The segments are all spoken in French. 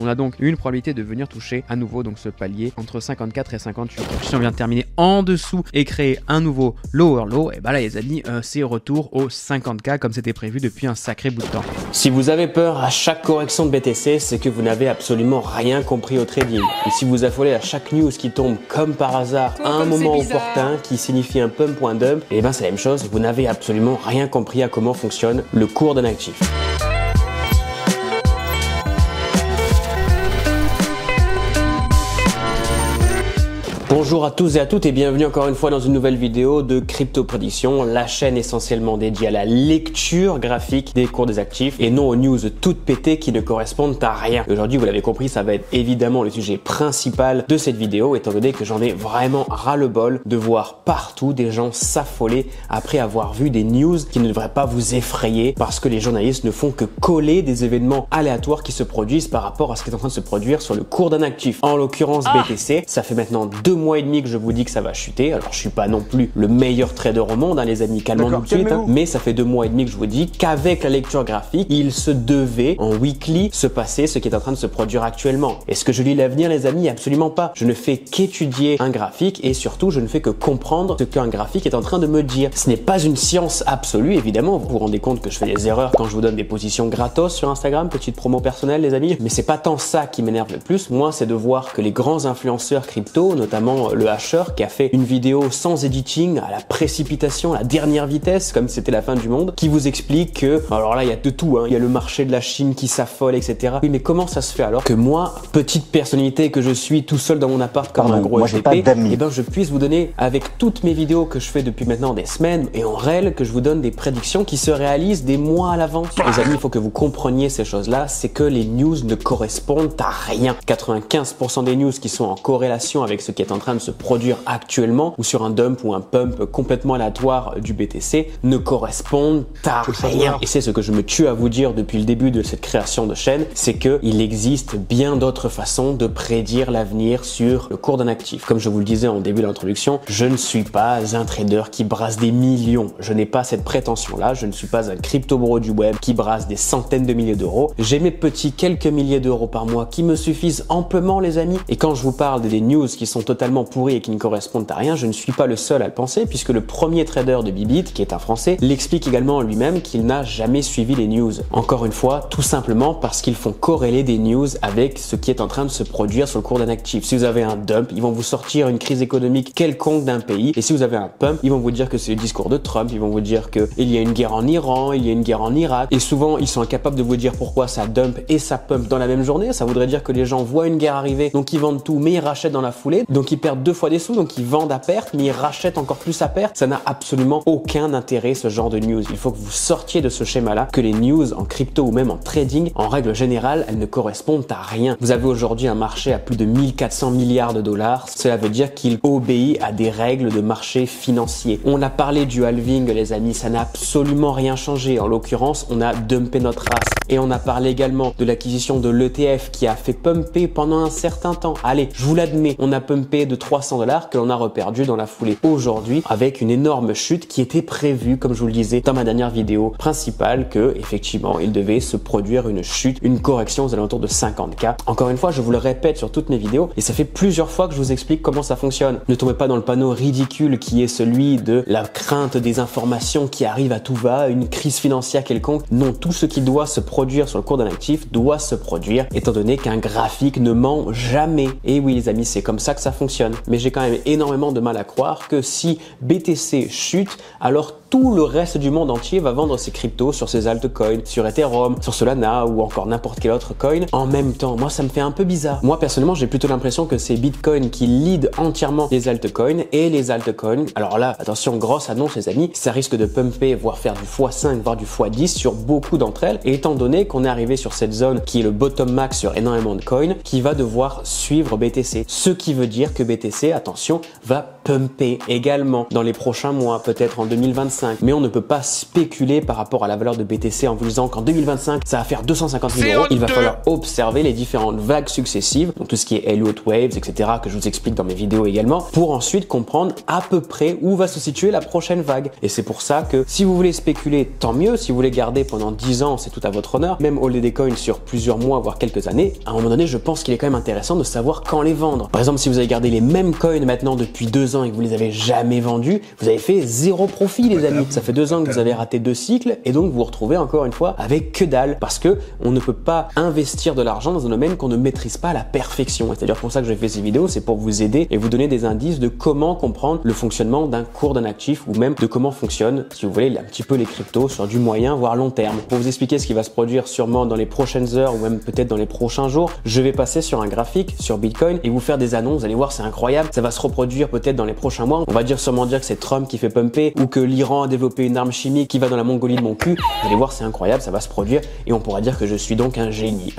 On a donc une probabilité de venir toucher à nouveau donc ce palier entre 54 et 58. Si on vient de terminer en dessous et créer un nouveau lower low, et bah là les amis, c'est retour aux 50K comme c'était prévu depuis un sacré bout de temps. Si vous avez peur à chaque correction de BTC, c'est que vous n'avez absolument rien compris au trading. Et si vous affolez à chaque news qui tombe comme par hasard à un moment opportun qui signifie un pump ou un dump, et ben c'est la même chose, vous n'avez absolument rien compris à comment fonctionne le cours d'un actif. Bonjour à tous et à toutes et bienvenue encore une fois dans une nouvelle vidéo de Crypto Prédiction, la chaîne essentiellement dédiée à la lecture graphique des cours des actifs et non aux news toutes pétées qui ne correspondent à rien. Aujourd'hui, vous l'avez compris, ça va être évidemment le sujet principal de cette vidéo étant donné que j'en ai vraiment ras-le-bol de voir partout des gens s'affoler après avoir vu des news qui ne devraient pas vous effrayer parce que les journalistes ne font que coller des événements aléatoires qui se produisent par rapport à ce qui est en train de se produire sur le cours d'un actif. En l'occurrence BTC, ça fait maintenant 2 mois et demi que je vous dis que ça va chuter. Alors je suis pas non plus le meilleur trader au monde, hein, les amis, calmons-nous tout de suite, hein. Mais ça fait 2 mois et demi que je vous dis qu'avec la lecture graphique, il se devait en weekly se passer ce qui est en train de se produire actuellement. Est-ce que je lis l'avenir, les amis? Absolument pas. Je ne fais qu'étudier un graphique et surtout je ne fais que comprendre ce qu'un graphique est en train de me dire. Ce n'est pas une science absolue, évidemment. Vous vous rendez compte que je fais des erreurs quand je vous donne des positions gratos sur Instagram, petite promo personnelle, les amis. Mais c'est pas tant ça qui m'énerve le plus. Moi, c'est de voir que les grands influenceurs crypto, notamment le Hasher qui a fait une vidéo sans editing à la précipitation, à la dernière vitesse, comme si c'était la fin du monde, qui vous explique que, alors là il y a de tout, hein. Il y a le marché de la Chine qui s'affole, etc. Oui, mais comment ça se fait alors que moi, petite personnalité que je suis tout seul dans mon appart comme un gros FTP, et ben je puisse vous donner avec toutes mes vidéos que je fais depuis maintenant des semaines et en réel que je vous donne des prédictions qui se réalisent des mois à l'avance. Les amis, il faut que vous compreniez ces choses-là, c'est que les news ne correspondent à rien. 95% des news qui sont en corrélation avec ce qui est en train de se produire actuellement ou sur un dump ou un pump complètement aléatoire du BTC ne correspondent à rien. Et c'est ce que je me tue à vous dire depuis le début de cette création de chaîne, c'est que il existe bien d'autres façons de prédire l'avenir sur le cours d'un actif. Comme je vous le disais en début de l'introduction, je ne suis pas un trader qui brasse des millions. Je n'ai pas cette prétention-là. Je ne suis pas un crypto bro du web qui brasse des centaines de milliers d'euros. J'ai mes petits quelques milliers d'euros par mois qui me suffisent amplement, les amis. Et quand je vous parle des news qui sont totalement pourris et qui ne correspondent à rien, je ne suis pas le seul à le penser puisque le premier trader de Bybit, qui est un Français, l'explique également lui-même qu'il n'a jamais suivi les news. Encore une fois, tout simplement parce qu'ils font corréler des news avec ce qui est en train de se produire sur le cours d'un actif. Si vous avez un dump, ils vont vous sortir une crise économique quelconque d'un pays et si vous avez un pump, ils vont vous dire que c'est le discours de Trump, ils vont vous dire qu'il y a une guerre en Iran, il y a une guerre en Irak et souvent ils sont incapables de vous dire pourquoi ça dump et ça pump dans la même journée. Ça voudrait dire que les gens voient une guerre arriver, donc ils vendent tout mais ils rachètent dans la foulée, donc ils perdent 2 fois des sous, donc ils vendent à perte, mais ils rachètent encore plus à perte. Ça n'a absolument aucun intérêt ce genre de news. Il faut que vous sortiez de ce schéma-là, que les news en crypto ou même en trading, en règle générale, elles ne correspondent à rien. Vous avez aujourd'hui un marché à plus de 1400 milliards de dollars. Cela veut dire qu'il obéit à des règles de marché financier. On a parlé du halving, les amis, ça n'a absolument rien changé. En l'occurrence, on a dumpé notre race. Et on a parlé également de l'acquisition de l'ETF qui a fait pumper pendant un certain temps. Allez, je vous l'admets, on a pumpé de 300 $ que l'on a reperdu dans la foulée aujourd'hui avec une énorme chute qui était prévue, comme je vous le disais dans ma dernière vidéo principale, que effectivement il devait se produire une chute, une correction aux alentours de 50K. Encore une fois, je vous le répète sur toutes mes vidéos et ça fait plusieurs fois que je vous explique comment ça fonctionne. Ne tombez pas dans le panneau ridicule qui est celui de la crainte des informations qui arrivent à tout va, une crise financière quelconque. Non, tout ce qui doit se produire sur le cours d'un actif doit se produire étant donné qu'un graphique ne ment jamais. Et oui les amis, c'est comme ça que ça fonctionne. Mais j'ai quand même énormément de mal à croire que si BTC chute, alors tout le reste du monde entier va vendre ses cryptos sur ses altcoins, sur Ethereum, sur Solana ou encore n'importe quel autre coin en même temps. Moi, ça me fait un peu bizarre. Moi, personnellement, j'ai plutôt l'impression que c'est Bitcoin qui lead entièrement les altcoins et les altcoins. Alors là, attention, grosse annonce les amis, ça risque de pumper, voire faire du x5, voire du x10 sur beaucoup d'entre elles. Et étant donné qu'on est arrivé sur cette zone qui est le bottom max sur énormément de coins, qui va devoir suivre BTC. Ce qui veut dire que BTC, attention, va pumper également dans les prochains mois, peut-être en 2025. Mais on ne peut pas spéculer par rapport à la valeur de BTC en vous disant qu'en 2025, ça va faire 250 000 euros. Il va falloir observer les différentes vagues successives, donc tout ce qui est Elliott Waves, etc., que je vous explique dans mes vidéos également, pour ensuite comprendre à peu près où va se situer la prochaine vague. Et c'est pour ça que si vous voulez spéculer, tant mieux. Si vous voulez garder pendant 10 ans, c'est tout à votre honneur. Même holder des coins sur plusieurs mois, voire quelques années, à un moment donné, je pense qu'il est quand même intéressant de savoir quand les vendre. Par exemple, si vous avez gardé les mêmes coins maintenant depuis 2 ans et que vous les avez jamais vendus, vous avez fait 0 profit, les amis. Ça fait 2 ans que vous avez raté 2 cycles et donc vous vous retrouvez encore une fois avec que dalle, parce que on ne peut pas investir de l'argent dans un domaine qu'on ne maîtrise pas à la perfection. C'est-à-dire pour ça que je fais ces vidéos, c'est pour vous aider et vous donner des indices de comment comprendre le fonctionnement d'un cours d'un actif ou même de comment fonctionne, si vous voulez, un petit peu les cryptos sur du moyen voire long terme. Pour vous expliquer ce qui va se produire sûrement dans les prochaines heures ou même peut-être dans les prochains jours, je vais passer sur un graphique sur Bitcoin et vous faire des annonces. Vous allez voir, c'est incroyable. Ça va se reproduire peut-être dans les prochains mois. On va sûrement dire que c'est Trump qui fait pumper ou que l'Iran a développé une arme chimique qui va dans la Mongolie de mon cul. Vous allez voir, c'est incroyable, ça va se produire et on pourra dire que je suis donc un génie.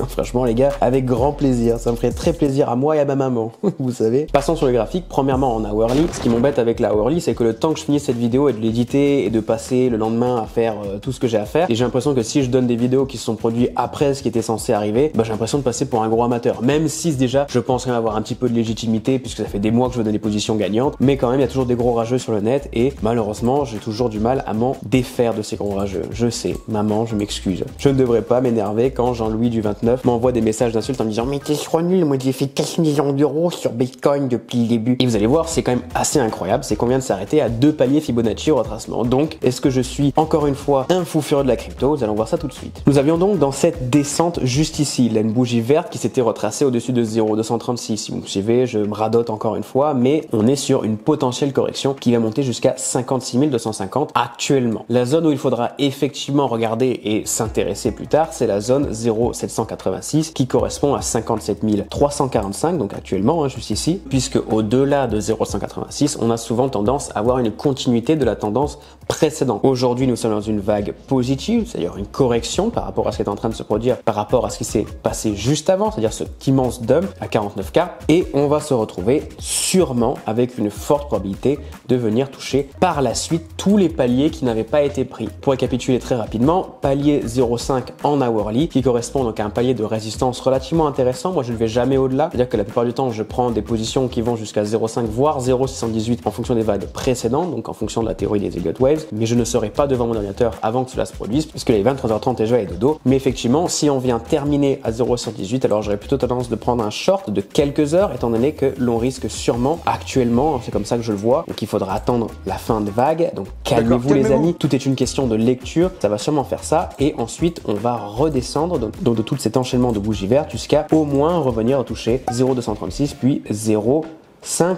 Franchement les gars, avec grand plaisir. Ça me ferait très plaisir à moi et à ma maman, vous savez. Passons sur le graphique. Premièrement en hourly. Ce qui m'embête avec la hourly, c'est que le temps que je finis cette vidéo et de l'éditer et de passer le lendemain à faire tout ce que j'ai à faire, et j'ai l'impression que si je donne des vidéos qui se sont produites après ce qui était censé arriver, j'ai l'impression de passer pour un gros amateur. Même si déjà, je pense quand même avoir un petit peu de légitimité puisque ça fait des mois que je veux donner des positions gagnantes, mais quand même il y a toujours des gros rageux sur le net et malheureusement j'ai toujours du mal à m'en défaire de ces gros rageux. Je sais, maman, je m'excuse. Je ne devrais pas m'énerver quand Jean-Louis du 29 m'envoie des messages d'insultes en me disant mais t'es trop nul, moi j'ai fait 4 millions d'euros sur Bitcoin depuis le début. Et vous allez voir, c'est quand même assez incroyable, c'est qu'on vient de s'arrêter à 2 paliers Fibonacci au retracement. Donc est-ce que je suis encore une fois un fou furieux de la crypto? Nous allons voir ça tout de suite. Nous avions donc dans cette descente juste ici, là une bougie verte qui s'était retracée au-dessus de 0,236. Si vous me suivez, je me radote encore une fois, mais on est sur une potentielle correction qui va monter jusqu'à 56 250 actuellement. La zone où il faudra effectivement regarder et s'intéresser plus tard, c'est la zone 0,786 qui correspond à 57 345, donc actuellement, juste ici, puisque au-delà de 0,186, on a souvent tendance à avoir une continuité de la tendance précédente. Aujourd'hui, nous sommes dans une vague positive, c'est-à-dire une correction par rapport à ce qui est en train de se produire, par rapport à ce qui s'est passé juste avant, c'est-à-dire cet immense dump à 49K, et on va se retrouver sûrement avec une forte probabilité de venir toucher par la suite tous les paliers qui n'avaient pas été pris. Pour récapituler très rapidement, palier 0,5 en hourly, qui correspond donc à un palier de résistance relativement intéressant. Moi, je ne vais jamais au-delà, c'est-à-dire que la plupart du temps, je prends des positions qui vont jusqu'à 0,5 voire 0,618 en fonction des vagues précédentes, donc en fonction de la théorie des Elliott Waves, mais je ne serai pas devant mon ordinateur avant que cela se produise, puisque les 23h30 déjà est de dos. Mais effectivement, si on vient terminer à 0,118, alors j'aurais plutôt tendance de prendre un short de quelques heures, étant donné que l'on risque sûrement actuellement, c'est comme ça que je le vois, donc il faudra attendre la fin de vague, donc calmez-vous les amis, tout est une question de lecture, ça va sûrement faire ça, et ensuite on va redescendre donc de tout cet enchaînement de bougies vertes jusqu'à au moins revenir à toucher 0,236 puis 0,5,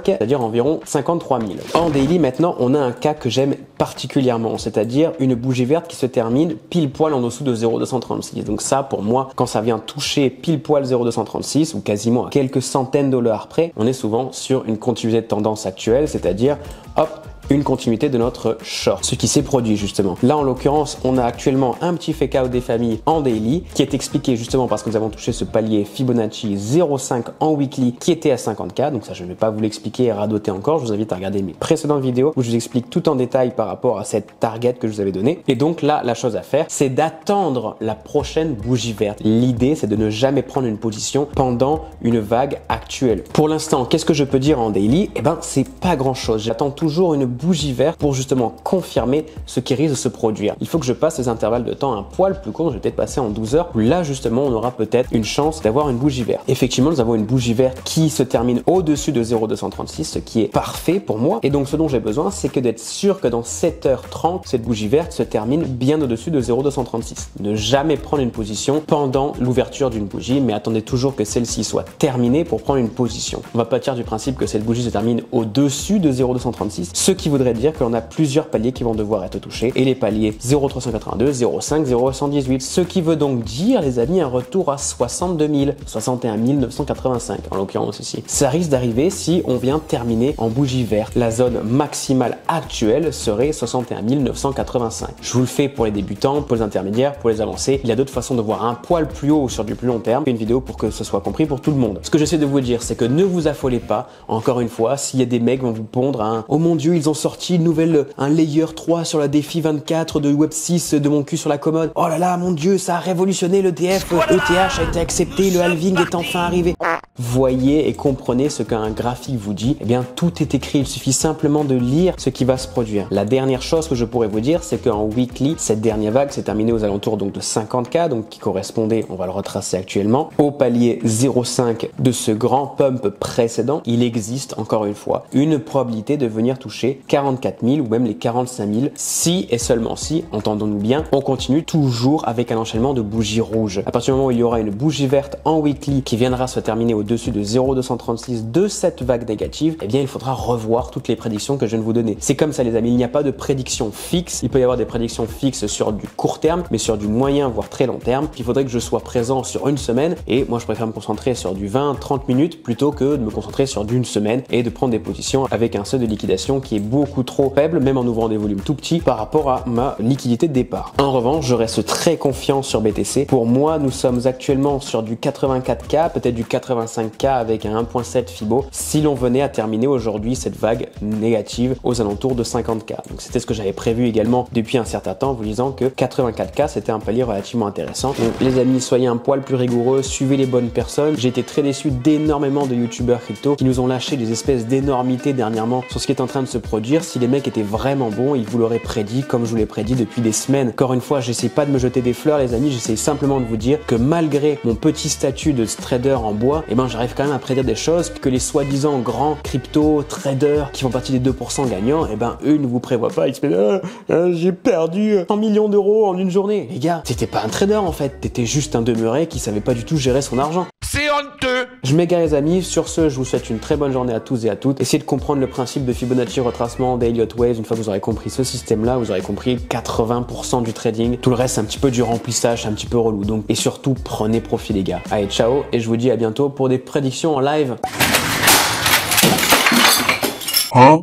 c'est-à-dire environ 53 000. En daily, maintenant, on a un cas que j'aime particulièrement, c'est-à-dire une bougie verte qui se termine pile poil en dessous de 0,236. Donc ça, pour moi, quand ça vient toucher pile poil 0,236 ou quasiment à quelques centaines de dollars près, on est souvent sur une continuité de tendance actuelle, c'est-à-dire, hop, une continuité de notre short, ce qui s'est produit justement. Là en l'occurrence, on a actuellement un petit fake out des familles en daily qui est expliqué justement parce que nous avons touché ce palier Fibonacci 0,5 en weekly qui était à 50K, donc ça je ne vais pas vous l'expliquer et radoter encore, je vous invite à regarder mes précédentes vidéos où je vous explique tout en détail par rapport à cette target que je vous avais donnée. Et donc là, la chose à faire, c'est d'attendre la prochaine bougie verte. L'idée, c'est de ne jamais prendre une position pendant une vague actuelle. Pour l'instant, qu'est-ce que je peux dire en daily? Eh ben, c'est pas grand chose. J'attends toujours une bougie verte pour justement confirmer ce qui risque de se produire. Il faut que je passe les intervalles de temps un poil plus courts, je vais peut-être passer en 12 heures, où là justement on aura peut-être une chance d'avoir une bougie verte. Effectivement, nous avons une bougie verte qui se termine au-dessus de 0,236, ce qui est parfait pour moi. Et donc ce dont j'ai besoin, c'est que d'être sûr que dans 7h30, cette bougie verte se termine bien au-dessus de 0,236. Ne jamais prendre une position pendant l'ouverture d'une bougie, mais attendez toujours que celle-ci soit terminée pour prendre une position. On va partir du principe que cette bougie se termine au-dessus de 0,236, ce qui qui voudrait dire que l'on a plusieurs paliers qui vont devoir être touchés, et les paliers 0,382, 0,5, 0,118, ce qui veut donc dire, les amis, un retour à 62 000, 61 985 en l'occurrence ici. Ça risque d'arriver si on vient terminer en bougie verte. La zone maximale actuelle serait 61 985. Je vous le fais pour les débutants, pour les intermédiaires, pour les avancés. Il y a d'autres façons de voir un poil plus haut ou sur du plus long terme. Une vidéo pour que ce soit compris pour tout le monde. Ce que j'essaie de vous dire, c'est que ne vous affolez pas. Encore une fois, s'il y a des mecs qui vont vous pondre un « Oh mon Dieu, ils ont sorti une nouvelle, un layer 3 sur la défi 24 de Web 6 de mon cul sur la commode. Oh là là, mon Dieu, ça a révolutionné l'ETF. ETH a été accepté, le halving est enfin arrivé. » Voyez et comprenez ce qu'un graphique vous dit. Eh bien, tout est écrit. Il suffit simplement de lire ce qui va se produire. La dernière chose que je pourrais vous dire, c'est qu'en weekly, cette dernière vague s'est terminée aux alentours donc de 50K, donc qui correspondait, on va le retracer actuellement, au palier 0,5 de ce grand pump précédent. Il existe, encore une fois, une probabilité de venir toucher 44 000 ou même les 45 000 si et seulement si, entendons-nous bien, on continue toujours avec un enchaînement de bougies rouges. À partir du moment où il y aura une bougie verte en weekly qui viendra se terminer au-dessus de 0,236 de cette vague négative, eh bien il faudra revoir toutes les prédictions que je viens de vous donner. C'est comme ça les amis, il n'y a pas de prédiction fixe. Il peut y avoir des prédictions fixes sur du court terme, mais sur du moyen voire très long terme. Il faudrait que je sois présent sur une semaine et moi je préfère me concentrer sur du 20-30 minutes plutôt que de me concentrer sur d'une semaine et de prendre des positions avec un seuil de liquidation qui est beaucoup trop faible, même en ouvrant des volumes tout petits par rapport à ma liquidité de départ. En revanche, je reste très confiant sur BTC. Pour moi, nous sommes actuellement sur du 84K, peut-être du 85K avec un 1.7 Fibo si l'on venait à terminer aujourd'hui cette vague négative aux alentours de 50K. Donc c'était ce que j'avais prévu également depuis un certain temps en vous disant que 84K c'était un palier relativement intéressant. Donc les amis, soyez un poil plus rigoureux, suivez les bonnes personnes. J'ai été très déçu d'énormément de youtubeurs crypto qui nous ont lâché des espèces d'énormités dernièrement sur ce qui est en train de se produire. Si les mecs étaient vraiment bons, ils vous l'auraient prédit comme je vous l'ai prédit depuis des semaines. Encore une fois, j'essaie pas de me jeter des fleurs les amis, j'essaie simplement de vous dire que malgré mon petit statut de trader en bois, eh ben j'arrive quand même à prédire des choses que les soi-disant grands crypto traders qui font partie des 2% gagnants, eh ben eux ne vous prévoient pas. Ils se disent j'ai perdu 100 millions d'euros en une journée. Les gars, t'étais pas un trader en fait, t'étais juste un demeuré qui savait pas du tout gérer son argent. C'est honteux! Je m'égare les amis, sur ce je vous souhaite une très bonne journée à tous et à toutes. Essayez de comprendre le principe de Fibonacci retracement, d'Elliott Wave. Une fois que vous aurez compris ce système là, vous aurez compris 80% du trading. Tout le reste c'est un petit peu du remplissage, c'est un petit peu relou. Donc, et surtout prenez profit les gars. Allez ciao et je vous dis à bientôt pour des prédictions en live. Hein?